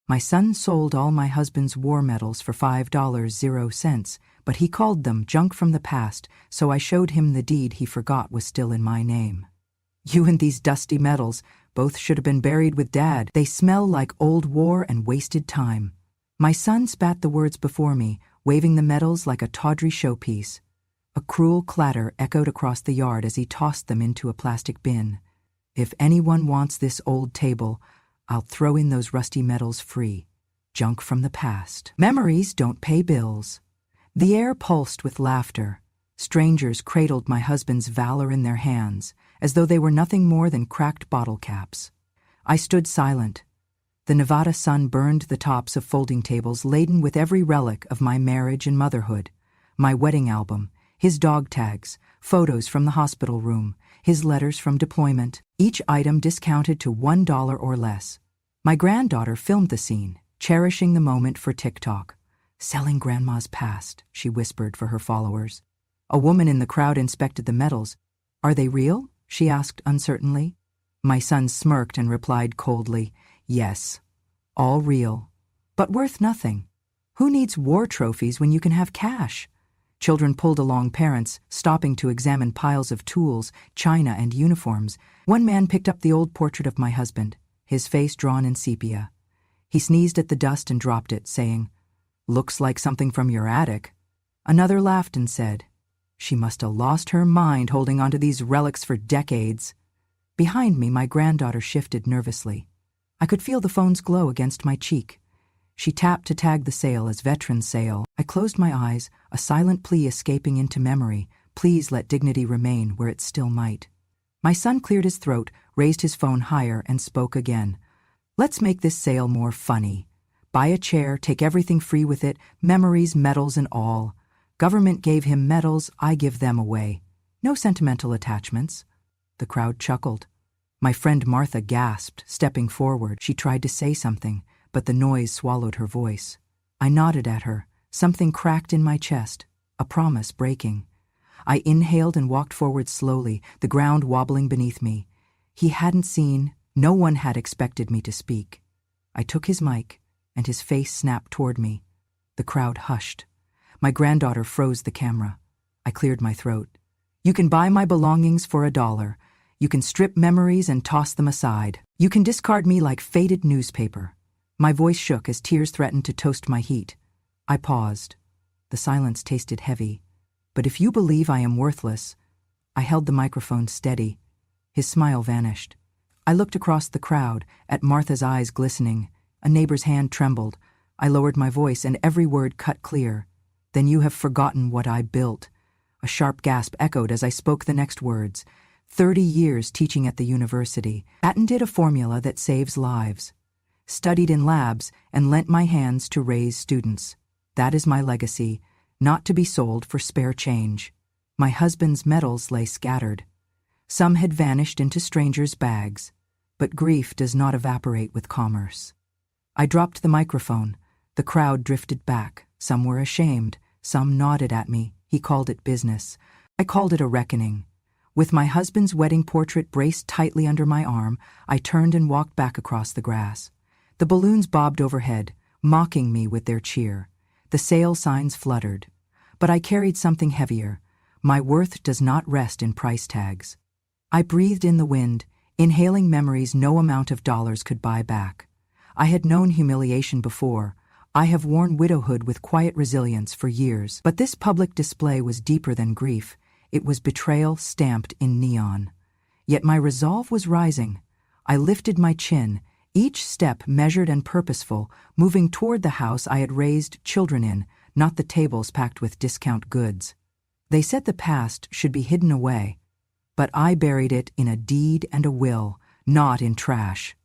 My son sold all my husband's war medals for $5.00, but he called them junk from the past, so I showed him the deed he forgot was still in my name. You and these dusty medals, both should have been buried with Dad. They smell like old war and wasted time. My son spat the words before me, waving the medals like a tawdry showpiece. A cruel clatter echoed across the yard as he tossed them into a plastic bin. If anyone wants this old table, I'll throw in those rusty medals free. Junk from the past. Memories don't pay bills. The air pulsed with laughter. Strangers cradled my husband's valor in their hands, as though they were nothing more than cracked bottle caps. I stood silent. The Nevada sun burned the tops of folding tables laden with every relic of my marriage and motherhood. My wedding album, his dog tags, photos from the hospital room, his letters from deployment, each item discounted to $1 or less. My granddaughter filmed the scene, cherishing the moment for TikTok. "Selling Grandma's past," she whispered for her followers. A woman in the crowd inspected the medals. "Are they real?" she asked uncertainly. My son smirked and replied coldly, "Yes, all real, but worth nothing. Who needs war trophies when you can have cash?" Children pulled along parents, stopping to examine piles of tools, china, and uniforms. One man picked up the old portrait of my husband, his face drawn in sepia. He sneezed at the dust and dropped it, saying, "Looks like something from your attic." Another laughed and said, "She must have lost her mind holding onto these relics for decades." Behind me, my granddaughter shifted nervously. I could feel the phone's glow against my cheek. She tapped to tag the sale as veteran sale. I closed my eyes, a silent plea escaping into memory. Please let dignity remain where it still might. My son cleared his throat, raised his phone higher, and spoke again. "Let's make this sale more funny. Buy a chair, take everything free with it, memories, medals, and all. Government gave him medals, I give them away. No sentimental attachments." The crowd chuckled. My friend Martha gasped, stepping forward. She tried to say something, but the noise swallowed her voice. I nodded at her. Something cracked in my chest, a promise breaking. I inhaled and walked forward slowly, the ground wobbling beneath me. He hadn't seen, no one had expected me to speak. I took his mic, and his face snapped toward me. The crowd hushed. My granddaughter froze the camera. I cleared my throat. "You can buy my belongings for $1. You can strip memories and toss them aside. You can discard me like faded newspaper." My voice shook as tears threatened to toast my heat. I paused. The silence tasted heavy. "But if you believe I am worthless..." I held the microphone steady. His smile vanished. I looked across the crowd, at Martha's eyes glistening. A neighbor's hand trembled. I lowered my voice, and every word cut clear. "Then you have forgotten what I built." A sharp gasp echoed as I spoke the next words. 30 years teaching at the university. Patented a formula that saves lives. Studied in labs and lent my hands to raise students. That is my legacy, not to be sold for spare change. My husband's medals lay scattered. Some had vanished into strangers' bags, but grief does not evaporate with commerce. I dropped the microphone. The crowd drifted back. Some were ashamed. Some nodded at me. He called it business. I called it a reckoning. With my husband's wedding portrait braced tightly under my arm, I turned and walked back across the grass. The balloons bobbed overhead, mocking me with their cheer. The sale signs fluttered. But I carried something heavier. My worth does not rest in price tags. I breathed in the wind, inhaling memories no amount of dollars could buy back. I had known humiliation before. I have worn widowhood with quiet resilience for years. But this public display was deeper than grief. It was betrayal stamped in neon. Yet my resolve was rising. I lifted my chin, each step measured and purposeful, moving toward the house I had raised children in, not the tables packed with discount goods. They said the past should be hidden away, but I buried it in a deed and a will, not in trash.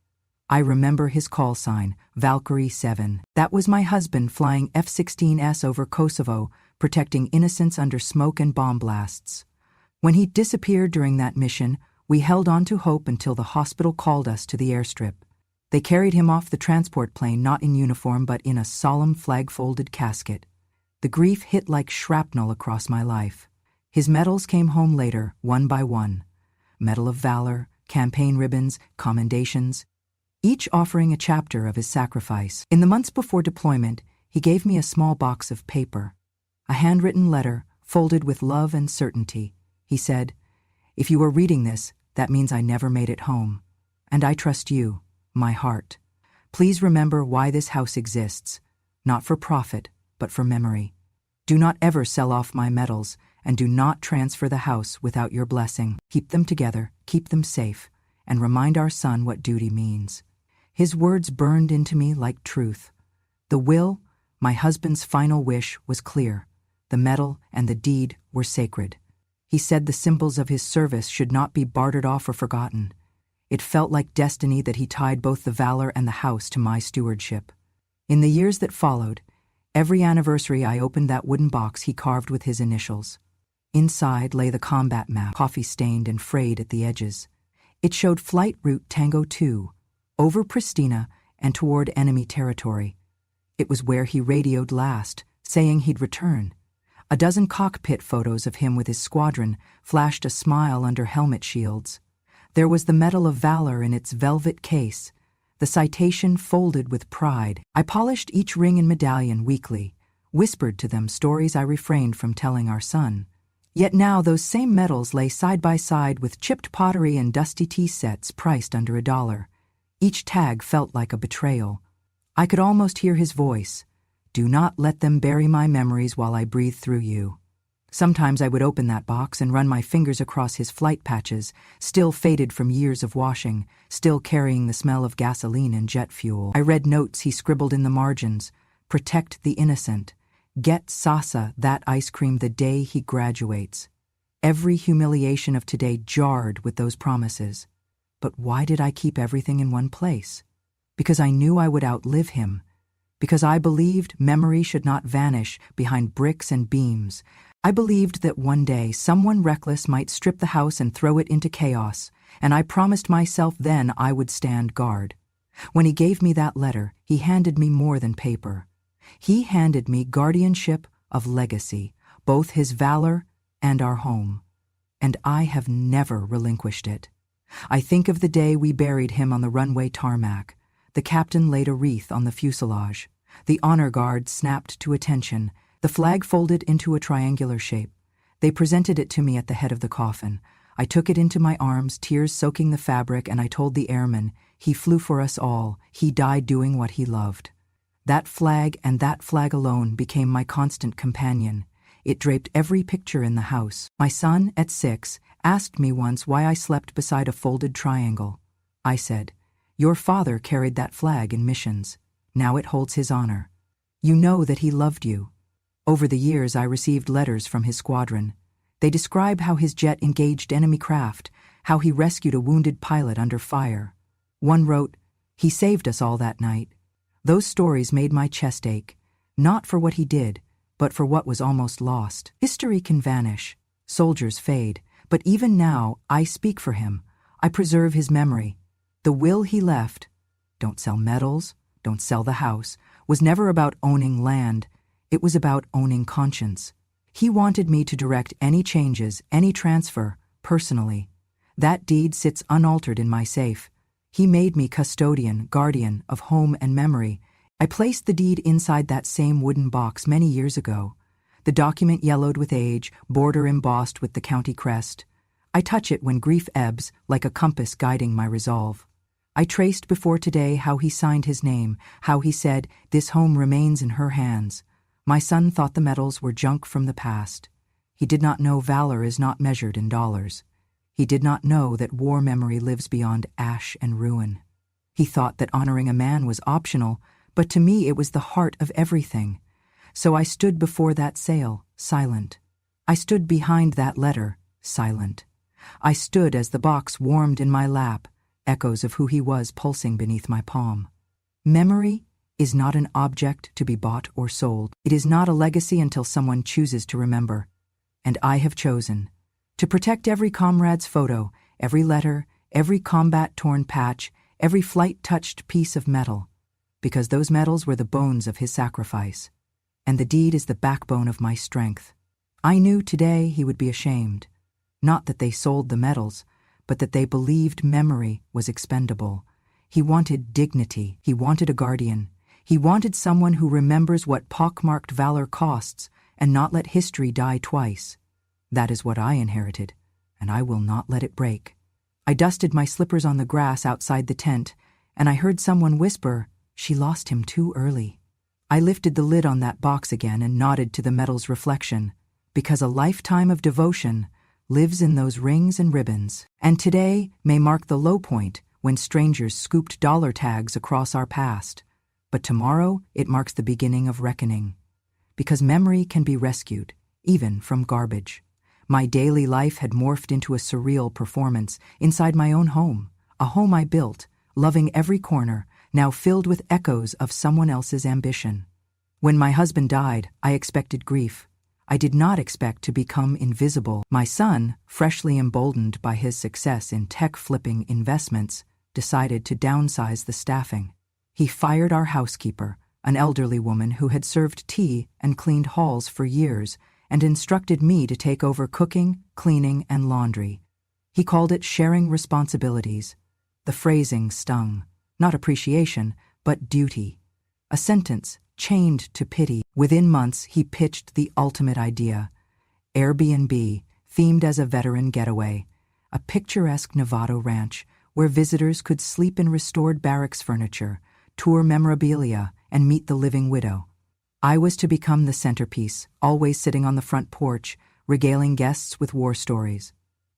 I remember his call sign, Valkyrie 7. That was my husband flying F-16s over Kosovo, protecting innocents under smoke and bomb blasts. When he disappeared during that mission, we held on to hope until the hospital called us to the airstrip. They carried him off the transport plane not in uniform but in a solemn flag-folded casket. The grief hit like shrapnel across my life. His medals came home later, one by one. Medal of Valor, campaign ribbons, commendations. each offering a chapter of his sacrifice. In the months before deployment, he gave me a small box of paper, a handwritten letter folded with love and certainty. He said, "If you are reading this, that means I never made it home. And I trust you, my heart. Please remember why this house exists, not for profit, but for memory. Do not ever sell off my medals, and do not transfer the house without your blessing. Keep them together, keep them safe, and remind our son what duty means." His words burned into me like truth. The will, my husband's final wish, was clear. The medal and the deed were sacred. He said the symbols of his service should not be bartered off or forgotten. It felt like destiny that he tied both the valor and the house to my stewardship. In the years that followed, every anniversary I opened that wooden box he carved with his initials. Inside lay the combat map, coffee-stained and frayed at the edges. It showed Flight Route Tango 2, over Pristina and toward enemy territory. It was where he radioed last, saying he'd return. A dozen cockpit photos of him with his squadron flashed a smile under helmet shields. There was the Medal of Valor in its velvet case, the citation folded with pride. I polished each ring and medallion weekly, whispered to them stories I refrained from telling our son. Yet now those same medals lay side by side with chipped pottery and dusty tea sets priced under $1. Each tag felt like a betrayal. I could almost hear his voice. "Do not let them bury my memories while I breathe through you." Sometimes I would open that box and run my fingers across his flight patches, still faded from years of washing, still carrying the smell of gasoline and jet fuel. I read notes he scribbled in the margins. "Protect the innocent. Get Sasa that ice cream the day he graduates." Every humiliation of today jarred with those promises. But why did I keep everything in one place? Because I knew I would outlive him. Because I believed memory should not vanish behind bricks and beams. I believed that one day someone reckless might strip the house and throw it into chaos, and I promised myself then I would stand guard. When he gave me that letter, he handed me more than paper. He handed me guardianship of legacy, both his valor and our home. And I have never relinquished it. I think of the day we buried him on the runway tarmac. The captain laid a wreath on the fuselage. The honor guard snapped to attention. The flag folded into a triangular shape. They presented it to me at the head of the coffin. I took it into my arms, tears soaking the fabric, and I told the airman, "He flew for us all. He died doing what he loved." That flag and that flag alone became my constant companion. It draped every picture in the house. My son, at 6, asked me once why I slept beside a folded triangle. I said, "Your father carried that flag in missions. Now it holds his honor. You know that he loved you." Over the years, I received letters from his squadron. They describe how his jet engaged enemy craft, how he rescued a wounded pilot under fire. One wrote, "He saved us all that night." Those stories made my chest ache, not for what he did, but for what was almost lost. History can vanish, soldiers fade, but even now I speak for him. I preserve his memory. The will he left, "Don't sell medals, don't sell the house," was never about owning land. It was about owning conscience. He wanted me to direct any changes, any transfer, personally. That deed sits unaltered in my safe. He made me custodian, guardian of home and memory. I placed the deed inside that same wooden box many years ago. The document yellowed with age, border embossed with the county crest. I touch it when grief ebbs, like a compass guiding my resolve. I traced before today how he signed his name, how he said, "This home remains in her hands." My son thought the medals were junk from the past. He did not know valor is not measured in dollars. He did not know that war memory lives beyond ash and ruin. He thought that honoring a man was optional, but to me it was the heart of everything. So I stood before that sail, silent. I stood behind that letter, silent. I stood as the box warmed in my lap, echoes of who he was pulsing beneath my palm. Memory is not an object to be bought or sold. It is not a legacy until someone chooses to remember. And I have chosen to protect every comrade's photo, every letter, every combat-torn patch, every flight-touched piece of metal, because those medals were the bones of his sacrifice, and the deed is the backbone of my strength. I knew today he would be ashamed, not that they sold the medals, but that they believed memory was expendable. He wanted dignity. He wanted a guardian. He wanted someone who remembers what pockmarked valor costs and not let history die twice. That is what I inherited, and I will not let it break. I dusted my slippers on the grass outside the tent, and I heard someone whisper, "She lost him too early." I lifted the lid on that box again and nodded to the metal's reflection, because a lifetime of devotion lives in those rings and ribbons. And today may mark the low point when strangers scooped dollar tags across our past. But tomorrow it marks the beginning of reckoning. Because memory can be rescued, even from garbage. My daily life had morphed into a surreal performance inside my own home, a home I built, loving every corner, now filled with echoes of someone else's ambition. When my husband died, I expected grief. I did not expect to become invisible. My son, freshly emboldened by his success in tech-flipping investments, decided to downsize the staffing. He fired our housekeeper, an elderly woman who had served tea and cleaned halls for years, and instructed me to take over cooking, cleaning, and laundry. He called it sharing responsibilities. The phrasing stung. Not appreciation, but duty. A sentence chained to pity. Within months, he pitched the ultimate idea. Airbnb, themed as a veteran getaway. A picturesque Nevada ranch where visitors could sleep in restored barracks furniture, tour memorabilia, and meet the living widow. I was to become the centerpiece, always sitting on the front porch, regaling guests with war stories.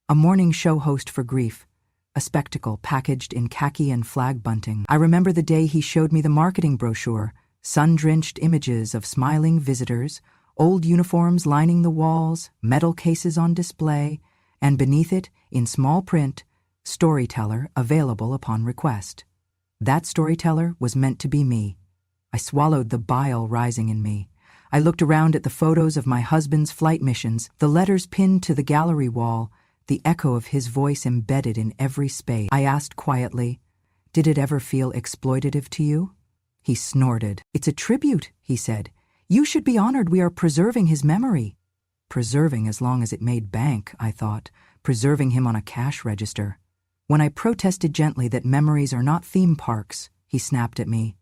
A morning show host for grief, a spectacle packaged in khaki and flag bunting. I remember the day he showed me the marketing brochure, sun-drenched images of smiling visitors, old uniforms lining the walls, metal cases on display, and beneath it, in small print, storyteller available upon request. That storyteller was meant to be me. I swallowed the bile rising in me. I looked around at the photos of my husband's flight missions, the letters pinned to the gallery wall, the echo of his voice embedded in every space. I asked quietly, "Did it ever feel exploitative to you?" He snorted. "It's a tribute," he said. "You should be honored we are preserving his memory." Preserving as long as it made bank, I thought, preserving him on a cash register. When I protested gently that memories are not theme parks, he snapped at me.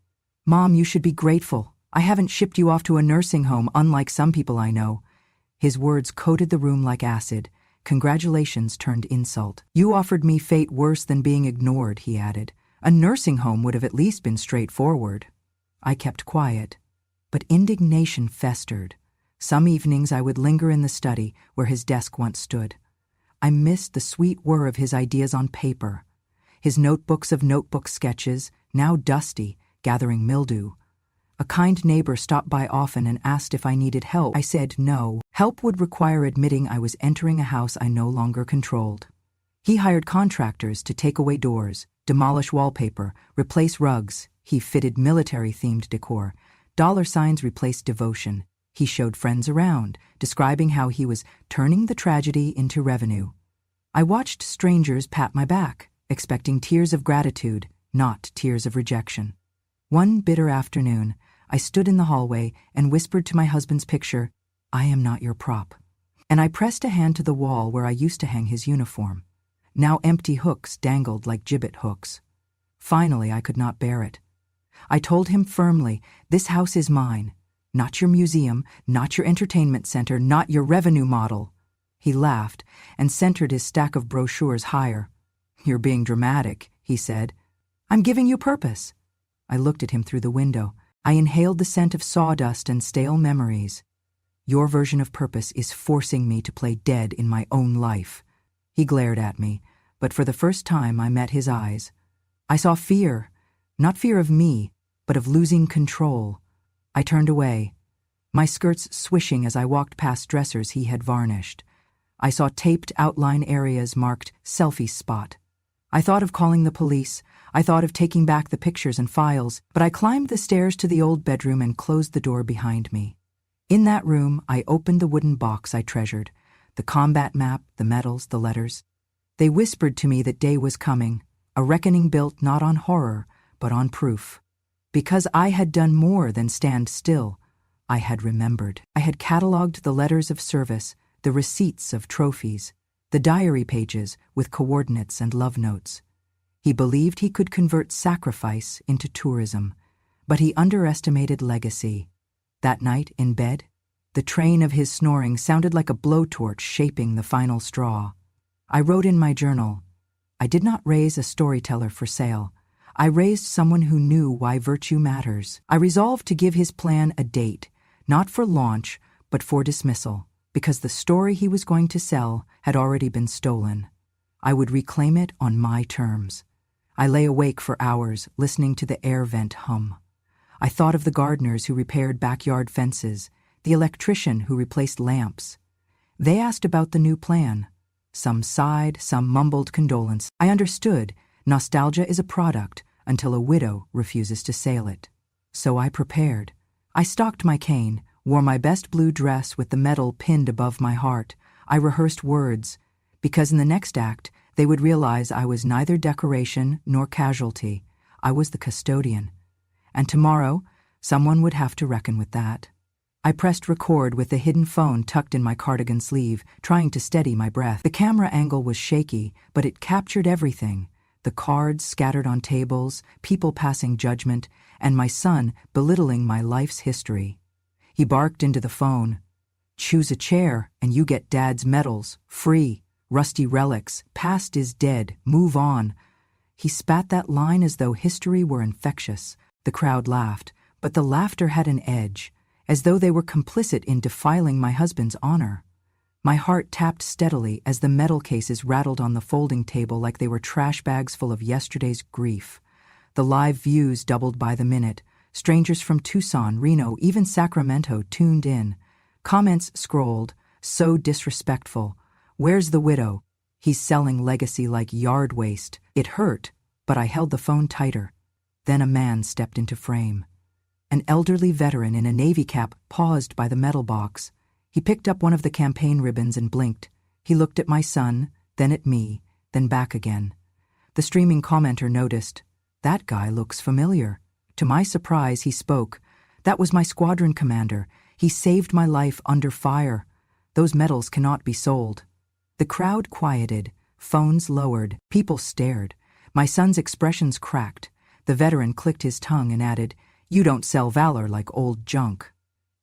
"Mom, you should be grateful. I haven't shipped you off to a nursing home unlike some people I know." His words coated the room like acid. Congratulations turned insult. "You offered me fate worse than being ignored," he added. "A nursing home would have at least been straightforward." I kept quiet, but indignation festered. Some evenings I would linger in the study where his desk once stood. I missed the sweet whir of his ideas on paper. His notebooks of notebook sketches, now dusty, gathering mildew. A kind neighbor stopped by often and asked if I needed help. I said no. Help would require admitting I was entering a house I no longer controlled. He hired contractors to take away doors, demolish wallpaper, replace rugs. He fitted military-themed decor. Dollar signs replaced devotion. He showed friends around, describing how he was turning the tragedy into revenue. I watched strangers pat my back, expecting tears of gratitude, not tears of rejection. One bitter afternoon, I stood in the hallway and whispered to my husband's picture, "I am not your prop." And I pressed a hand to the wall where I used to hang his uniform. Now empty hooks dangled like gibbet hooks. Finally, I could not bear it. I told him firmly, "This house is mine. Not your museum, not your entertainment center, not your revenue model." He laughed and centered his stack of brochures higher. "You're being dramatic," he said. "I'm giving you purpose." I looked at him through the window. I inhaled the scent of sawdust and stale memories. "Your version of purpose is forcing me to play dead in my own life." He glared at me, but for the first time I met his eyes. I saw fear, not fear of me, but of losing control. I turned away, my skirts swishing as I walked past dressers he had varnished. I saw taped outline areas marked selfie spot. I thought of calling the police. I thought of taking back the pictures and files, but I climbed the stairs to the old bedroom and closed the door behind me. In that room, I opened the wooden box I treasured, the combat map, the medals, the letters. They whispered to me that day was coming, a reckoning built not on horror, but on proof. Because I had done more than stand still, I had remembered. I had cataloged the letters of service, the receipts of trophies, the diary pages with coordinates and love notes. He believed he could convert sacrifice into tourism, but he underestimated legacy. That night, in bed, the train of his snoring sounded like a blowtorch shaping the final straw. I wrote in my journal, I did not raise a storyteller for sale. I raised someone who knew why virtue matters. I resolved to give his plan a date, not for launch, but for dismissal, because the story he was going to sell had already been stolen. I would reclaim it on my terms. I lay awake for hours, listening to the air vent hum. I thought of the gardeners who repaired backyard fences, the electrician who replaced lamps. They asked about the new plan. Some sighed, some mumbled condolence. I understood. Nostalgia is a product until a widow refuses to sell it. So I prepared. I stocked my cane, wore my best blue dress with the medal pinned above my heart. I rehearsed words, because in the next act they would realize I was neither decoration nor casualty. I was the custodian. And tomorrow, someone would have to reckon with that. I pressed record with the hidden phone tucked in my cardigan sleeve, trying to steady my breath. The camera angle was shaky, but it captured everything. The cards scattered on tables, people passing judgment, and my son belittling my life's history. He barked into the phone. Choose a chair, and you get Dad's medals, free, rusty relics, past is dead, move on. He spat that line as though history were infectious. The crowd laughed, but the laughter had an edge, as though they were complicit in defiling my husband's honor. My heart tapped steadily as the metal cases rattled on the folding table like they were trash bags full of yesterday's grief. The live views doubled by the minute. Strangers from Tucson, Reno, even Sacramento tuned in. Comments scrolled, so disrespectful. Where's the widow? He's selling legacy like yard waste. It hurt, but I held the phone tighter. Then a man stepped into frame. An elderly veteran in a Navy cap paused by the metal box. He picked up one of the campaign ribbons and blinked. He looked at my son, then at me, then back again. The streaming commenter noticed. That guy looks familiar. To my surprise, he spoke. That was my squadron commander. He saved my life under fire. Those medals cannot be sold. The crowd quieted. Phones lowered. People stared. My son's expressions cracked. The veteran clicked his tongue and added, "You don't sell valor like old junk."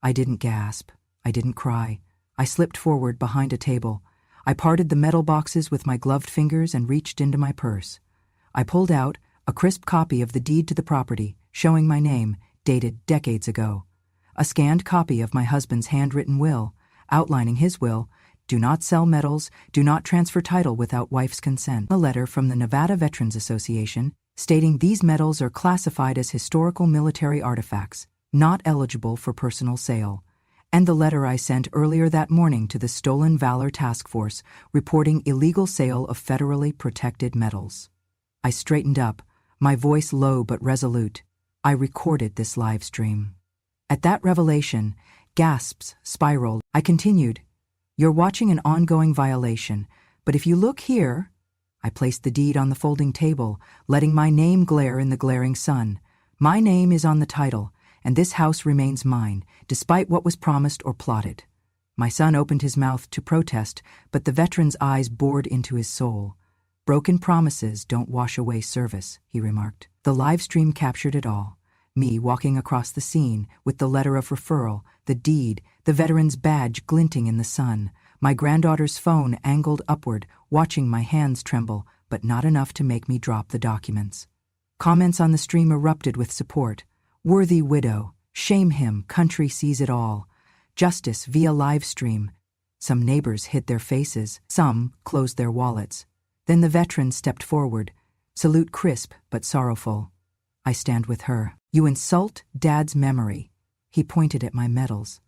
I didn't gasp. I didn't cry. I slipped forward behind a table. I parted the metal boxes with my gloved fingers and reached into my purse. I pulled out a crisp copy of the deed to the property, showing my name, dated decades ago. A scanned copy of my husband's handwritten will, outlining his will, do not sell medals, do not transfer title without wife's consent. A letter from the Nevada Veterans Association stating these medals are classified as historical military artifacts, not eligible for personal sale. And the letter I sent earlier that morning to the Stolen Valor Task Force reporting illegal sale of federally protected medals. I straightened up, my voice low but resolute. I recorded this live stream. At that revelation, gasps spiraled. I continued, "You're watching an ongoing violation, but if you look here..." I placed the deed on the folding table, letting my name glare in the glaring sun. My name is on the title, and this house remains mine, despite what was promised or plotted. My son opened his mouth to protest, but the veteran's eyes bored into his soul. "Broken promises don't wash away service," he remarked. The live stream captured it all. Me walking across the scene with the letter of referral, the deed, the veteran's badge glinting in the sun, my granddaughter's phone angled upward, watching my hands tremble, but not enough to make me drop the documents. Comments on the stream erupted with support. "Worthy widow, shame him, country sees it all. Justice via live stream." Some neighbors hid their faces, some closed their wallets. Then the veteran stepped forward, salute crisp but sorrowful. "I stand with her. You insult Dad's memory." He pointed at my medals.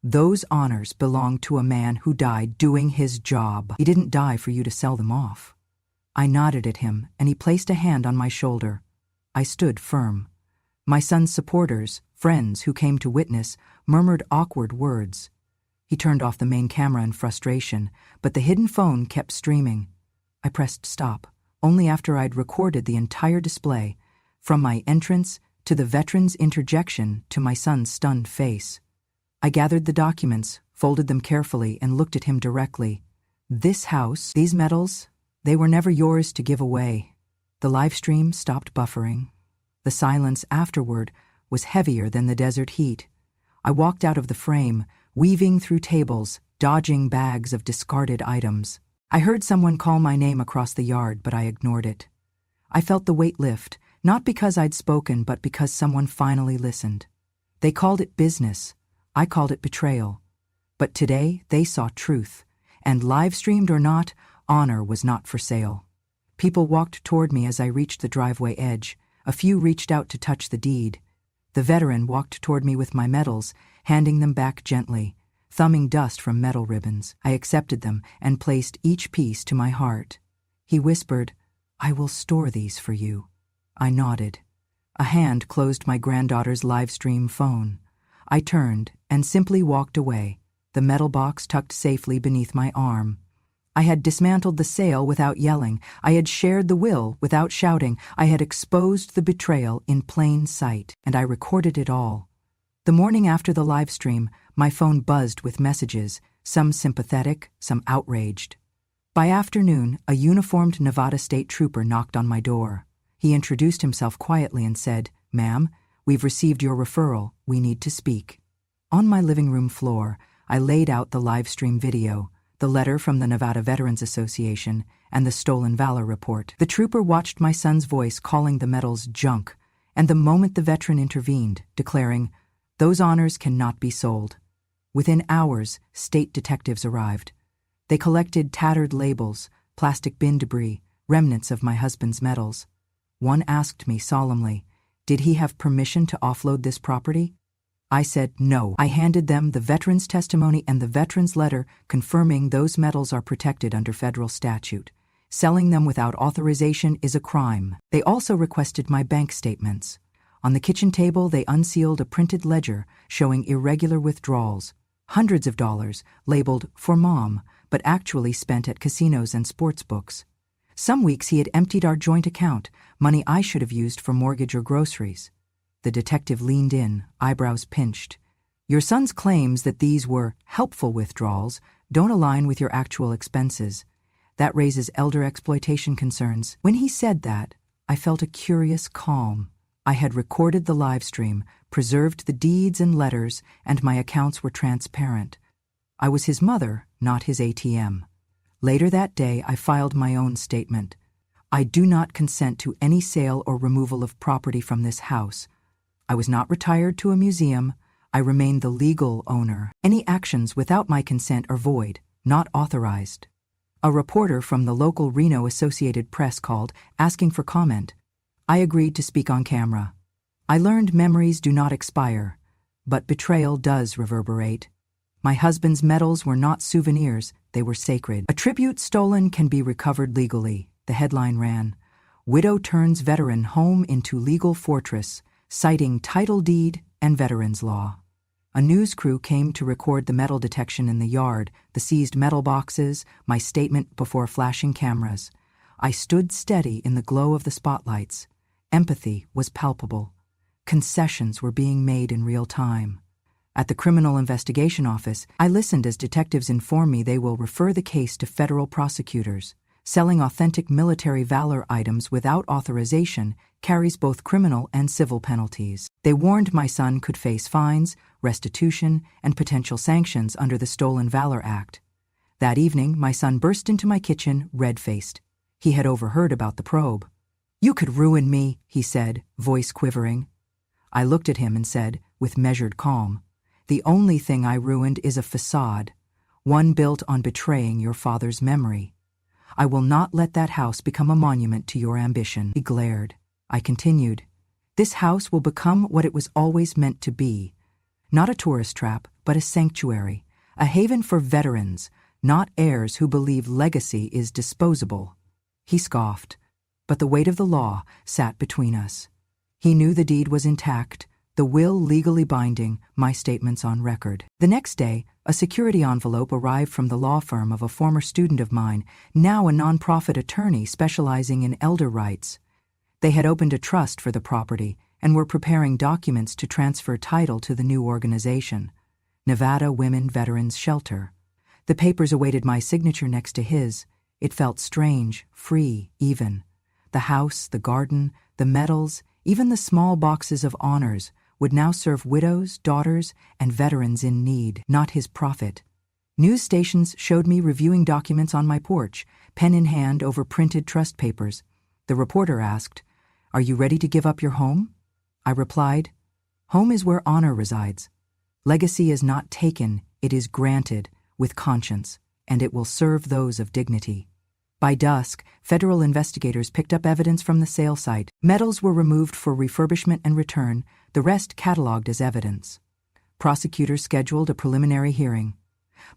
"Those honors belong to a man who died doing his job. He didn't die for you to sell them off." I nodded at him, and he placed a hand on my shoulder. I stood firm. My son's supporters, friends who came to witness, murmured awkward words. He turned off the main camera in frustration, but the hidden phone kept streaming. I pressed stop, only after I'd recorded the entire display, from my entrance to the veteran's interjection to my son's stunned face. I gathered the documents, folded them carefully, and looked at him directly. "This house, these medals, they were never yours to give away. The live stream stopped buffering. The silence afterward was heavier than the desert heat. I walked out of the frame, weaving through tables, dodging bags of discarded items. I heard someone call my name across the yard, but I ignored it. I felt the weight lift, not because I'd spoken, but because someone finally listened. They called it business. I called it betrayal. But today they saw truth, and live-streamed or not, honor was not for sale. People walked toward me as I reached the driveway edge. A few reached out to touch the deed. The veteran walked toward me with my medals, handing them back gently, thumbing dust from medal ribbons. I accepted them and placed each piece to my heart. He whispered, "I will store these for you." I nodded. A hand closed my granddaughter's live stream phone. I turned and simply walked away, the metal box tucked safely beneath my arm. I had dismantled the sale without yelling. I had shared the will without shouting. I had exposed the betrayal in plain sight, and I recorded it all. The morning after the live stream, my phone buzzed with messages, some sympathetic, some outraged. By afternoon, a uniformed Nevada state trooper knocked on my door. He introduced himself quietly and said, "Ma'am, we've received your referral. We need to speak." On my living room floor, I laid out the live stream video, the letter from the Nevada Veterans Association, and the Stolen Valor report. The trooper watched my son's voice calling the medals junk, and the moment the veteran intervened, declaring, "Those honors cannot be sold." Within hours, state detectives arrived. They collected tattered labels, plastic bin debris, remnants of my husband's medals. One asked me solemnly, "Did he have permission to offload this property?" I said no. I handed them the veteran's testimony and the veteran's letter confirming those medals are protected under federal statute. Selling them without authorization is a crime. They also requested my bank statements. On the kitchen table, they unsealed a printed ledger showing irregular withdrawals, hundreds of dollars, labeled "for mom," but actually spent at casinos and sports books. Some weeks he had emptied our joint account, money I should have used for mortgage or groceries. The detective leaned in, eyebrows pinched. "Your son's claims that these were helpful withdrawals don't align with your actual expenses. That raises elder exploitation concerns." When he said that, I felt a curious calm. I had recorded the live stream, preserved the deeds and letters, and my accounts were transparent. I was his mother, not his ATM. Later that day, I filed my own statement. I do not consent to any sale or removal of property from this house. I was not retired to a museum. I remain the legal owner. Any actions without my consent are void, not authorized. A reporter from the local Reno Associated Press called, asking for comment. I agreed to speak on camera. I learned memories do not expire, but betrayal does reverberate. My husband's medals were not souvenirs, they were sacred. "A tribute stolen can be recovered legally," the headline ran. "Widow turns veteran home into legal fortress, citing title deed and veterans law." A news crew came to record the metal detection in the yard, the seized metal boxes, my statement before flashing cameras. I stood steady in the glow of the spotlights. Empathy was palpable. Concessions were being made in real time. At the Criminal Investigation Office, I listened as detectives informed me they will refer the case to federal prosecutors. Selling authentic military valor items without authorization carries both criminal and civil penalties. They warned my son could face fines, restitution, and potential sanctions under the Stolen Valor Act. That evening, my son burst into my kitchen, red-faced. He had overheard about the probe. "You could ruin me," he said, voice quivering. I looked at him and said, with measured calm, "The only thing I ruined is a facade, one built on betraying your father's memory. I will not let that house become a monument to your ambition." He glared. I continued, "This house will become what it was always meant to be. Not a tourist trap, but a sanctuary, a haven for veterans, not heirs who believe legacy is disposable." He scoffed, but the weight of the law sat between us. He knew the deed was intact, the will legally binding, my statements on record. The next day, a security envelope arrived from the law firm of a former student of mine, now a nonprofit attorney specializing in elder rights. They had opened a trust for the property and were preparing documents to transfer title to the new organization, Nevada Women Veterans Shelter. The papers awaited my signature next to his. It felt strange, free, even. The house, the garden, the medals, even the small boxes of honors would now serve widows, daughters, and veterans in need, not his profit. News stations showed me reviewing documents on my porch, pen in hand over printed trust papers. The reporter asked, "Are you ready to give up your home?" I replied, "Home is where honor resides. Legacy is not taken, it is granted, with conscience, and it will serve those of dignity." By dusk, federal investigators picked up evidence from the sale site. Medals were removed for refurbishment and return, the rest cataloged as evidence. Prosecutors scheduled a preliminary hearing.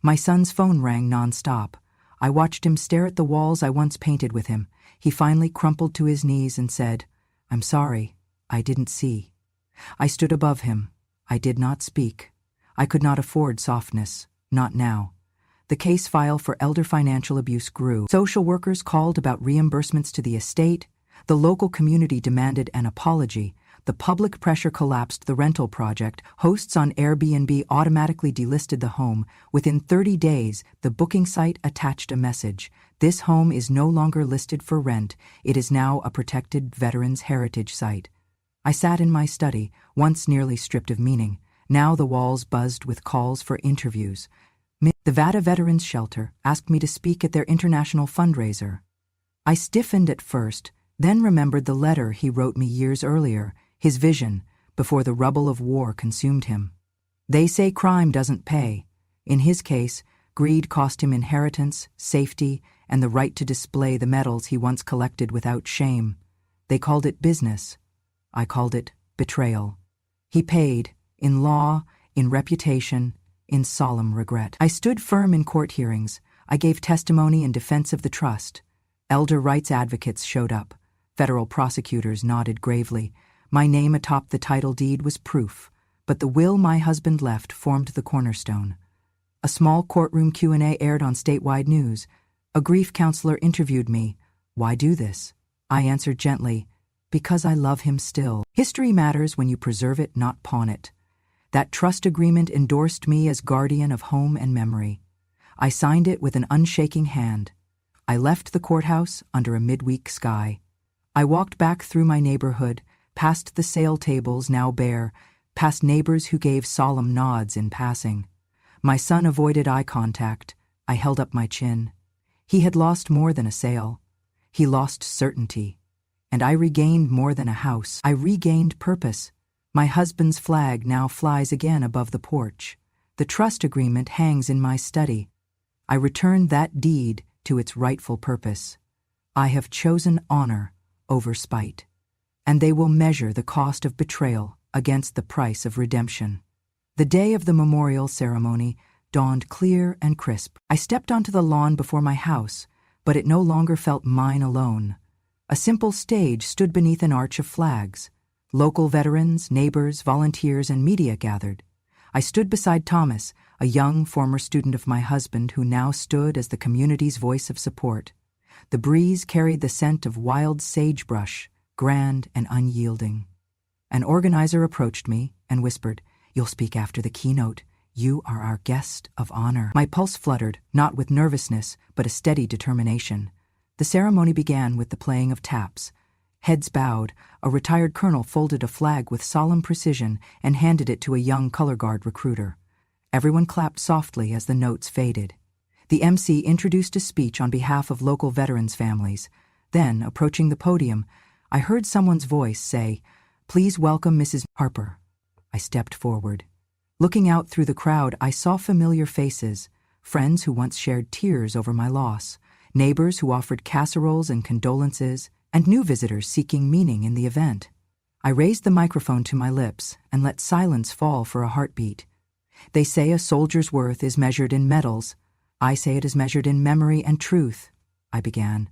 My son's phone rang nonstop. I watched him stare at the walls I once painted with him. He finally crumpled to his knees and said, "I'm sorry, I didn't see." I stood above him. I did not speak. I could not afford softness, not now. The case file for elder financial abuse grew. Social workers called about reimbursements to the estate. The local community demanded an apology. The public pressure collapsed the rental project. Hosts on Airbnb automatically delisted the home. Within 30 days, the booking site attached a message. "This home is no longer listed for rent. It is now a protected Veterans Heritage Site." I sat in my study, once nearly stripped of meaning. Now the walls buzzed with calls for interviews. The Vada Veterans Shelter asked me to speak at their international fundraiser. I stiffened at first, then remembered the letter he wrote me years earlier, his vision, before the rubble of war consumed him. They say crime doesn't pay. In his case, greed cost him inheritance, safety, and the right to display the medals he once collected without shame. They called it business. I called it betrayal. He paid, in law, in reputation, in solemn regret. I stood firm in court hearings. I gave testimony in defense of the trust. Elder rights advocates showed up. Federal prosecutors nodded gravely. My name atop the title deed was proof, but the will my husband left formed the cornerstone. A small courtroom Q&A aired on statewide news. A grief counselor interviewed me. "Why do this?" I answered gently, "Because I love him still." History matters when you preserve it, not pawn it. That trust agreement endorsed me as guardian of home and memory. I signed it with an unshaking hand. I left the courthouse under a midweek sky. I walked back through my neighborhood, past the sale tables now bare, past neighbors who gave solemn nods in passing. My son avoided eye contact. I held up my chin. He had lost more than a sale. He lost certainty. And I regained more than a house. I regained purpose. My husband's flag now flies again above the porch. The trust agreement hangs in my study. I returned that deed to its rightful purpose. I have chosen honor over spite, and they will measure the cost of betrayal against the price of redemption. The day of the memorial ceremony dawned clear and crisp. I stepped onto the lawn before my house, but it no longer felt mine alone. A simple stage stood beneath an arch of flags. Local veterans, neighbors, volunteers, and media gathered. I stood beside Thomas, a young former student of my husband who now stood as the community's voice of support. The breeze carried the scent of wild sagebrush, grand and unyielding. An organizer approached me and whispered, "You'll speak after the keynote. You are our guest of honor." My pulse fluttered, not with nervousness, but a steady determination. The ceremony began with the playing of taps. Heads bowed, a retired colonel folded a flag with solemn precision and handed it to a young color guard recruiter. Everyone clapped softly as the notes faded. The MC introduced a speech on behalf of local veterans' families. Then, approaching the podium, I heard someone's voice say, "Please welcome Mrs. Harper." I stepped forward. Looking out through the crowd, I saw familiar faces, friends who once shared tears over my loss, neighbors who offered casseroles and condolences, and new visitors seeking meaning in the event. I raised the microphone to my lips and let silence fall for a heartbeat. They say a soldier's worth is measured in medals. I say it is measured in memory and truth, I began.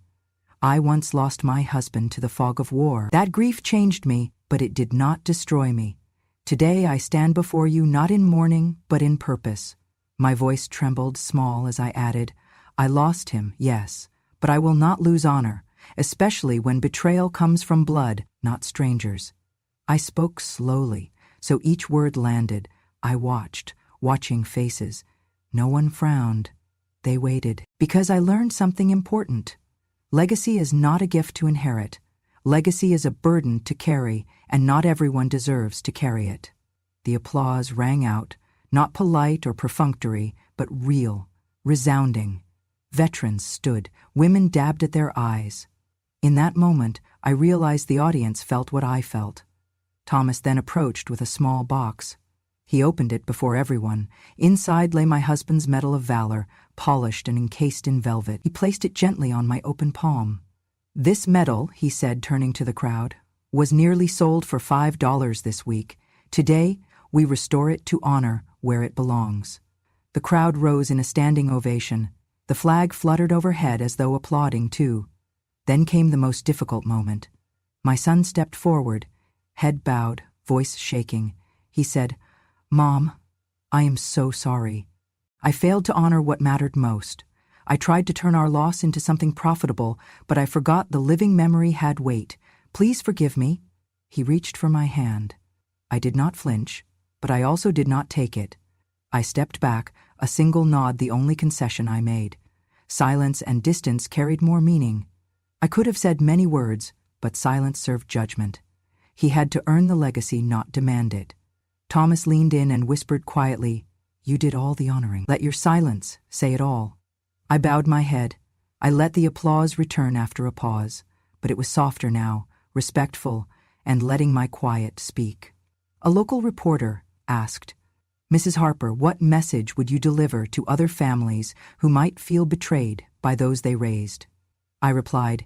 I once lost my husband to the fog of war. That grief changed me, but it did not destroy me. Today I stand before you not in mourning, but in purpose. My voice trembled small as I added, I lost him, yes, but I will not lose honor, especially when betrayal comes from blood, not strangers. I spoke slowly, so each word landed. I watched, watching faces. No one frowned. They waited. Because I learned something important. Legacy is not a gift to inherit, Legacy is a burden to carry, and not everyone deserves to carry it. The applause rang out, not polite or perfunctory, but real, resounding. Veterans stood, women dabbed at their eyes. In that moment, I realized the audience felt what I felt. Thomas then approached with a small box. He opened it before everyone. Inside lay my husband's Medal of Valor, polished and encased in velvet. He placed it gently on my open palm. "This medal," he said, turning to the crowd, "was nearly sold for $5 this week. Today, we restore it to honor where it belongs." The crowd rose in a standing ovation. The flag fluttered overhead as though applauding too. Then came the most difficult moment. My son stepped forward, head bowed, voice shaking. He said, "Mom, I am so sorry. I failed to honor what mattered most. I tried to turn our loss into something profitable, but I forgot the living memory had weight. Please forgive me." He reached for my hand. I did not flinch, but I also did not take it. I stepped back, a single nod the only concession I made. Silence and distance carried more meaning. I could have said many words, but silence served judgment. He had to earn the legacy, not demand it. Thomas leaned in and whispered quietly, "You did all the honoring. Let your silence say it all." I bowed my head. I let the applause return after a pause, but it was softer now, respectful, and letting my quiet speak. A local reporter asked, "Mrs. Harper, what message would you deliver to other families who might feel betrayed by those they raised?" I replied,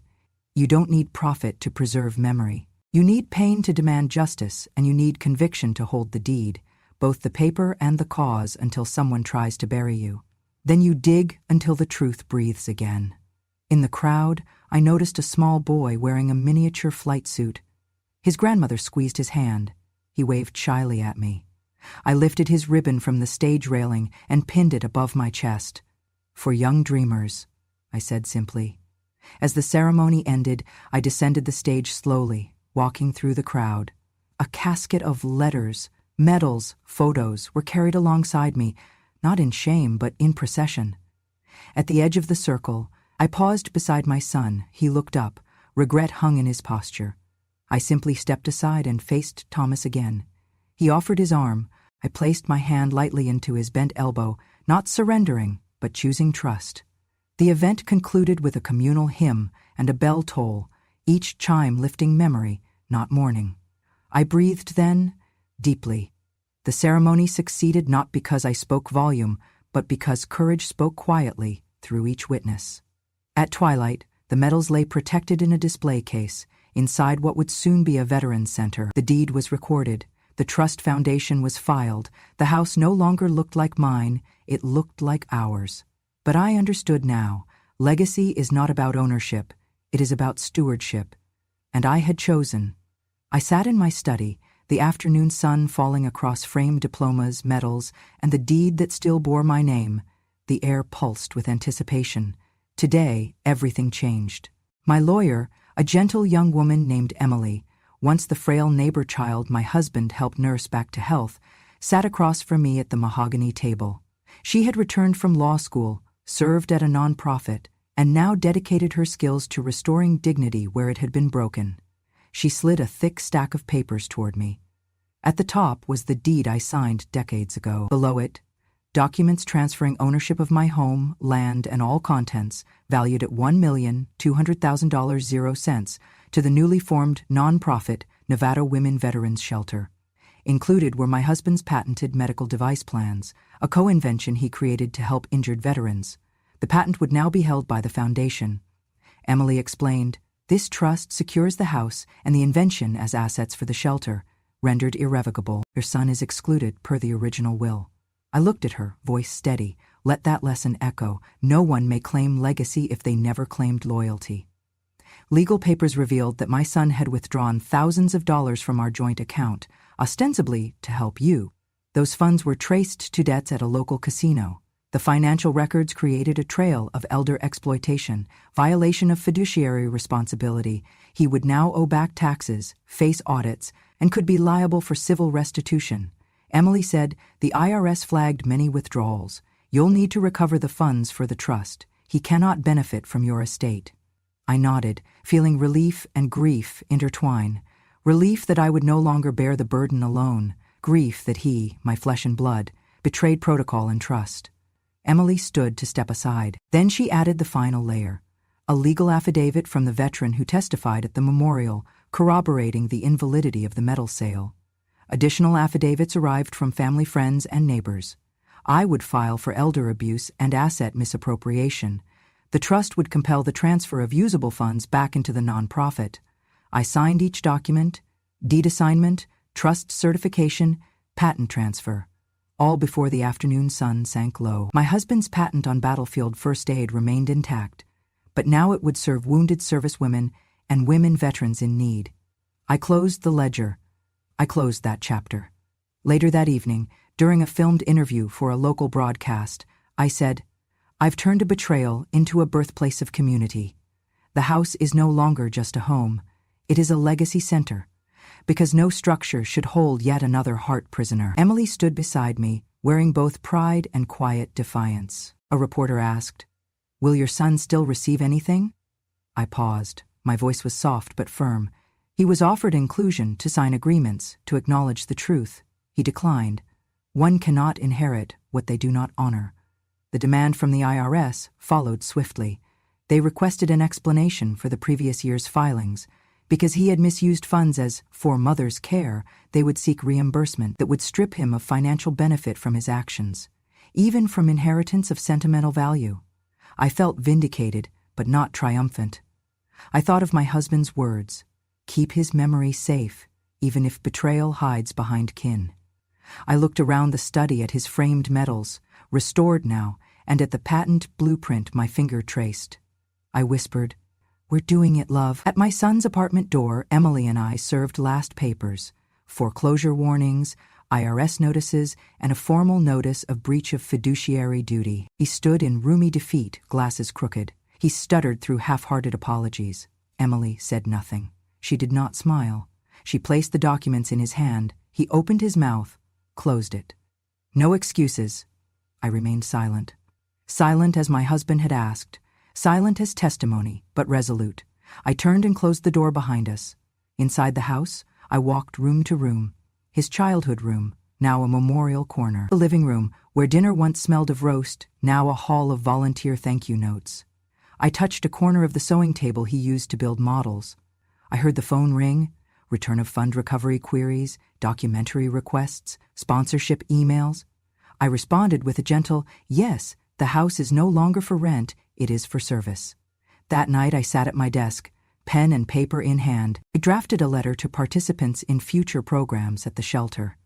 "You don't need profit to preserve memory. You need pain to demand justice, and you need conviction to hold the deed, both the paper and the cause, until someone tries to bury you. Then you dig until the truth breathes again." In the crowd, I noticed a small boy wearing a miniature flight suit. His grandmother squeezed his hand. He waved shyly at me. I lifted his ribbon from the stage railing and pinned it above my chest. "For young dreamers," I said simply. As the ceremony ended, I descended the stage slowly, walking through the crowd. A casket of letters, medals, photos were carried alongside me, not in shame, but in procession. At the edge of the circle, I paused beside my son. He looked up, regret hung in his posture. I simply stepped aside and faced Thomas again. He offered his arm. I placed my hand lightly into his bent elbow, not surrendering, but choosing trust. The event concluded with a communal hymn and a bell toll, each chime lifting memory, not mourning. I breathed then, deeply. The ceremony succeeded not because I spoke volume, but because courage spoke quietly through each witness. At twilight, the medals lay protected in a display case, inside what would soon be a veterans center. The deed was recorded. The trust foundation was filed. The house no longer looked like mine, it looked like ours. But I understood now, legacy is not about ownership, it is about stewardship. And I had chosen. I sat in my study, the afternoon sun falling across framed diplomas, medals, and the deed that still bore my name. The air pulsed with anticipation. Today, everything changed. My lawyer, a gentle young woman named Emily, once the frail neighbor child my husband helped nurse back to health, sat across from me at the mahogany table. She had returned from law school, served at a nonprofit, and now dedicated her skills to restoring dignity where it had been broken. She slid a thick stack of papers toward me. At the top was the deed I signed decades ago. Below it, documents transferring ownership of my home, land, and all contents, valued at $1,200,000 to the newly formed nonprofit Nevada Women Veterans Shelter. Included were my husband's patented medical device plans, a co-invention he created to help injured veterans. The patent would now be held by the foundation. Emily explained, "This trust secures the house and the invention as assets for the shelter, rendered irrevocable. Your son is excluded per the original will." I looked at her, voice steady. Let that lesson echo. No one may claim legacy if they never claimed loyalty. Legal papers revealed that my son had withdrawn thousands of dollars from our joint account, ostensibly to help you. Those funds were traced to debts at a local casino. The financial records created a trail of elder exploitation, violation of fiduciary responsibility. He would now owe back taxes, face audits, and could be liable for civil restitution. Emily said, "The IRS flagged many withdrawals. You'll need to recover the funds for the trust. He cannot benefit from your estate." I nodded, feeling relief and grief intertwine. Relief that I would no longer bear the burden alone. Grief that he, my flesh and blood, betrayed protocol and trust. Emily stood to step aside. Then she added the final layer. A legal affidavit from the veteran who testified at the memorial, corroborating the invalidity of the medal sale. Additional affidavits arrived from family friends and neighbors. I would file for elder abuse and asset misappropriation. The trust would compel the transfer of usable funds back into the nonprofit. I signed each document: deed assignment, trust certification, patent transfer, all before the afternoon sun sank low. My husband's patent on battlefield first aid remained intact, but now it would serve wounded servicewomen and women veterans in need. I closed the ledger. I closed that chapter. Later that evening, during a filmed interview for a local broadcast, I said, "I've turned a betrayal into a birthplace of community. The house is no longer just a home. It is a legacy center, because no structure should hold yet another heart prisoner." Emily stood beside me, wearing both pride and quiet defiance. A reporter asked, "Will your son still receive anything?" I paused. My voice was soft but firm. He was offered inclusion to sign agreements, to acknowledge the truth. He declined. One cannot inherit what they do not honor. The demand from the IRS followed swiftly. They requested an explanation for the previous year's filings. Because he had misused funds as for mother's care, they would seek reimbursement that would strip him of financial benefit from his actions, even from inheritance of sentimental value. I felt vindicated, but not triumphant. I thought of my husband's words: keep his memory safe, even if betrayal hides behind kin. I looked around the study at his framed medals, restored now, and at the patent blueprint my finger traced. I whispered, "We're doing it, love." At my son's apartment door, Emily and I served last papers: foreclosure warnings, IRS notices, and a formal notice of breach of fiduciary duty. He stood in roomy defeat, glasses crooked. He stuttered through half-hearted apologies. Emily said nothing. She did not smile. She placed the documents in his hand. He opened his mouth, closed it. No excuses. I remained silent. Silent as my husband had asked. Silent as testimony, but resolute. I turned and closed the door behind us. Inside the house, I walked room to room. His childhood room, now a memorial corner. The living room, where dinner once smelled of roast, now a hall of volunteer thank-you notes. I touched a corner of the sewing table he used to build models. I heard the phone ring, return of fund recovery queries, documentary requests, sponsorship emails. I responded with a gentle, "Yes, the house is no longer for rent, it is for service." That night I sat at my desk, pen and paper in hand. I drafted a letter to participants in future programs at the shelter.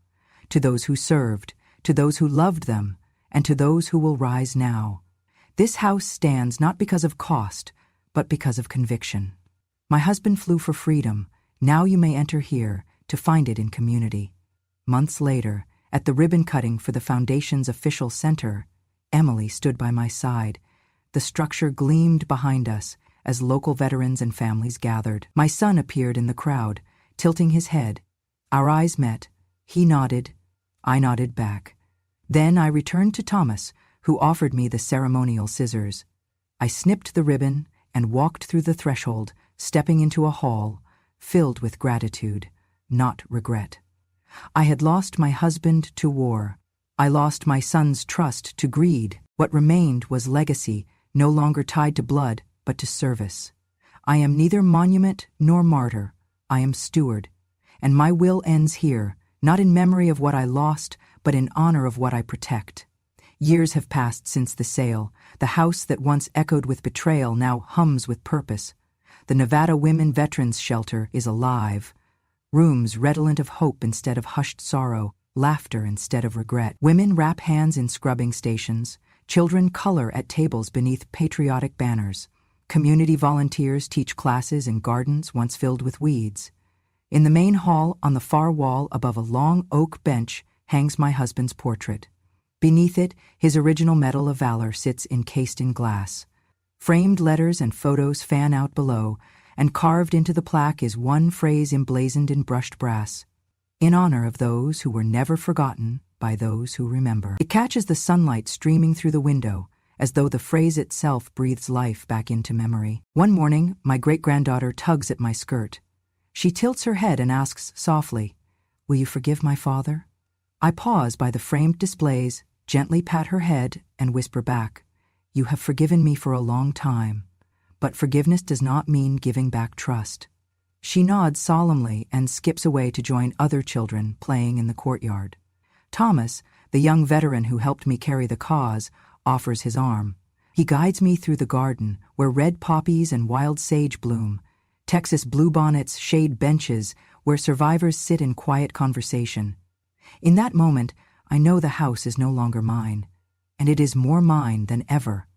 To those who served, to those who loved them, and to those who will rise now. This house stands not because of cost, but because of conviction. My husband flew for freedom. Now you may enter here to find it in community. Months later, at the ribbon cutting for the Foundation's official center, Emily stood by my side. The structure gleamed behind us as local veterans and families gathered. My son appeared in the crowd, tilting his head. Our eyes met. He nodded. I nodded back. Then I returned to Thomas, who offered me the ceremonial scissors. I snipped the ribbon and walked through the threshold, stepping into a hall filled with gratitude, not regret. I had lost my husband to war. I lost my son's trust to greed. What remained was legacy, no longer tied to blood, but to service. I am neither monument nor martyr. I am steward. And my will ends here, not in memory of what I lost, but in honor of what I protect. Years have passed since the sale. The house that once echoed with betrayal now hums with purpose. The Nevada Women Veterans Shelter is alive. Rooms redolent of hope instead of hushed sorrow, laughter instead of regret. Women wrap hands in scrubbing stations. Children color at tables beneath patriotic banners. Community volunteers teach classes in gardens once filled with weeds. In the main hall, on the far wall above a long oak bench, hangs my husband's portrait. Beneath it, his original Medal of Valor sits encased in glass. Framed letters and photos fan out below, and carved into the plaque is one phrase emblazoned in brushed brass: in honor of those who were never forgotten by those who remember. It catches the sunlight streaming through the window, as though the phrase itself breathes life back into memory. One morning, my great-granddaughter tugs at my skirt. She tilts her head and asks softly, "Will you forgive my father?" I pause by the framed displays, gently pat her head, and whisper back, "You have forgiven me for a long time, but forgiveness does not mean giving back trust." She nods solemnly and skips away to join other children playing in the courtyard. Thomas, the young veteran who helped me carry the cause, offers his arm. He guides me through the garden, where red poppies and wild sage bloom. Texas bluebonnets shade benches where survivors sit in quiet conversation. In that moment, I know the house is no longer mine, and it is more mine than ever.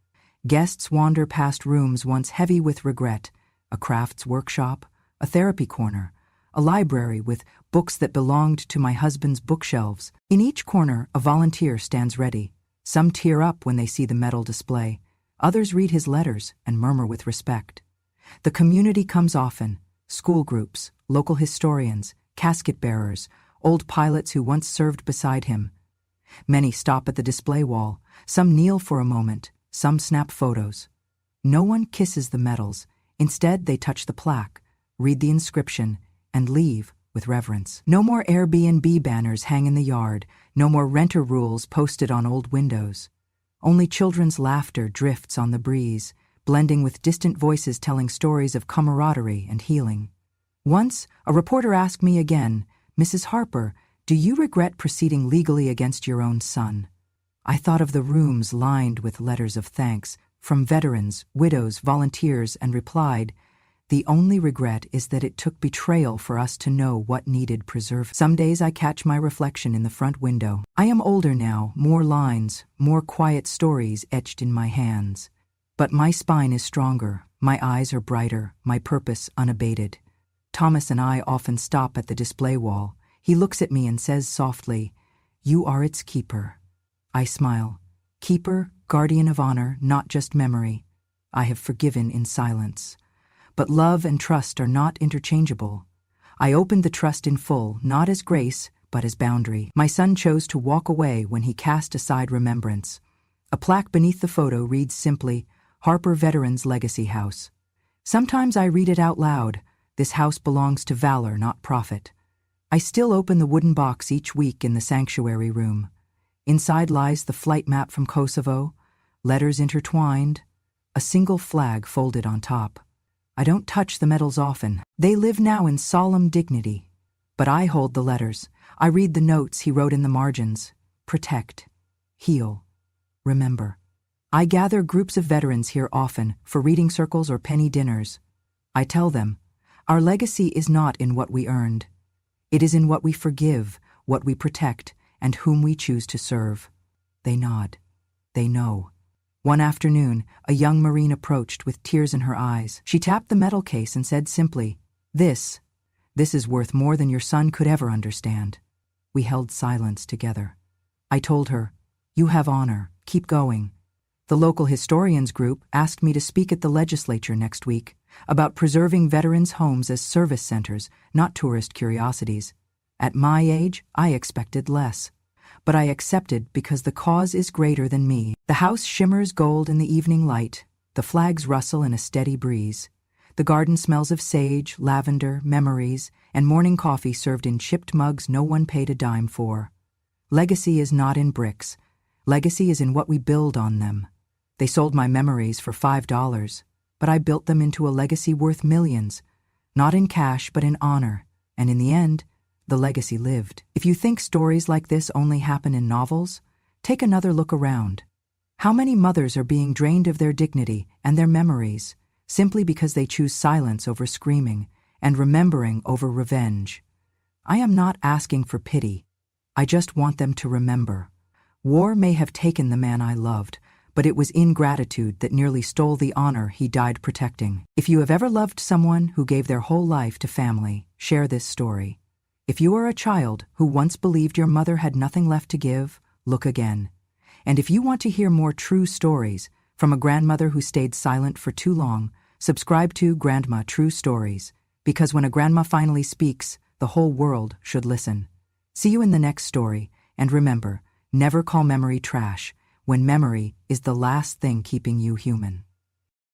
Guests wander past rooms once heavy with regret, a crafts workshop, a therapy corner, a library with books that belonged to my husband's bookshelves. In each corner, a volunteer stands ready. Some tear up when they see the medal display. Others read his letters and murmur with respect. The community comes often: school groups, local historians, casket bearers, old pilots who once served beside him. Many stop at the display wall. Some kneel for a moment. Some snap photos. No one kisses the medals. Instead, they touch the plaque, read the inscription, and leave with reverence. No more Airbnb banners hang in the yard. No more renter rules posted on old windows. Only children's laughter drifts on the breeze, blending with distant voices telling stories of camaraderie and healing. Once, a reporter asked me again, "Mrs. Harper, do you regret proceeding legally against your own son?" I thought of the rooms lined with letters of thanks from veterans, widows, volunteers, and replied, "The only regret is that it took betrayal for us to know what needed preserving." Some days I catch my reflection in the front window. I am older now, more lines, more quiet stories etched in my hands. But my spine is stronger, my eyes are brighter, my purpose unabated. Thomas and I often stop at the display wall. He looks at me and says softly, "You are its keeper." I smile. Keeper, guardian of honor, not just memory. I have forgiven in silence. But love and trust are not interchangeable. I opened the trust in full, not as grace, but as boundary. My son chose to walk away when he cast aside remembrance. A plaque beneath the photo reads simply, "Harper Veterans Legacy House." Sometimes I read it out loud. This house belongs to valor, not profit. I still open the wooden box each week in the sanctuary room. Inside lies the flight map from Kosovo, letters intertwined, a single flag folded on top. I don't touch the medals often. They live now in solemn dignity. But I hold the letters. I read the notes he wrote in the margins. Protect. Heal. Remember. I gather groups of veterans here often for reading circles or penny dinners. I tell them, our legacy is not in what we earned. It is in what we forgive, what we protect, and whom we choose to serve. They nod. They know. One afternoon, a young Marine approached with tears in her eyes. She tapped the medal case and said simply, This is worth more than your son could ever understand." We held silence together. I told her, "You have honor. Keep going." The local historians group asked me to speak at the legislature next week about preserving veterans' homes as service centers, not tourist curiosities. At my age, I expected less. But I accepted because the cause is greater than me. The house shimmers gold in the evening light. The flags rustle in a steady breeze. The garden smells of sage, lavender, memories, and morning coffee served in chipped mugs no one paid a dime for. Legacy is not in bricks. Legacy is in what we build on them. They sold my memories for $5, but I built them into a legacy worth millions, not in cash but in honor, and in the end, the legacy lived. If you think stories like this only happen in novels, take another look around. How many mothers are being drained of their dignity and their memories simply because they choose silence over screaming and remembering over revenge? I am not asking for pity. I just want them to remember. War may have taken the man I loved, but it was ingratitude that nearly stole the honor he died protecting. If you have ever loved someone who gave their whole life to family, share this story. If you are a child who once believed your mother had nothing left to give, look again. And if you want to hear more true stories from a grandmother who stayed silent for too long, subscribe to Grandma True Stories, because when a grandma finally speaks, the whole world should listen. See you in the next story, and remember, never call memory trash. when memory is the last thing keeping you human.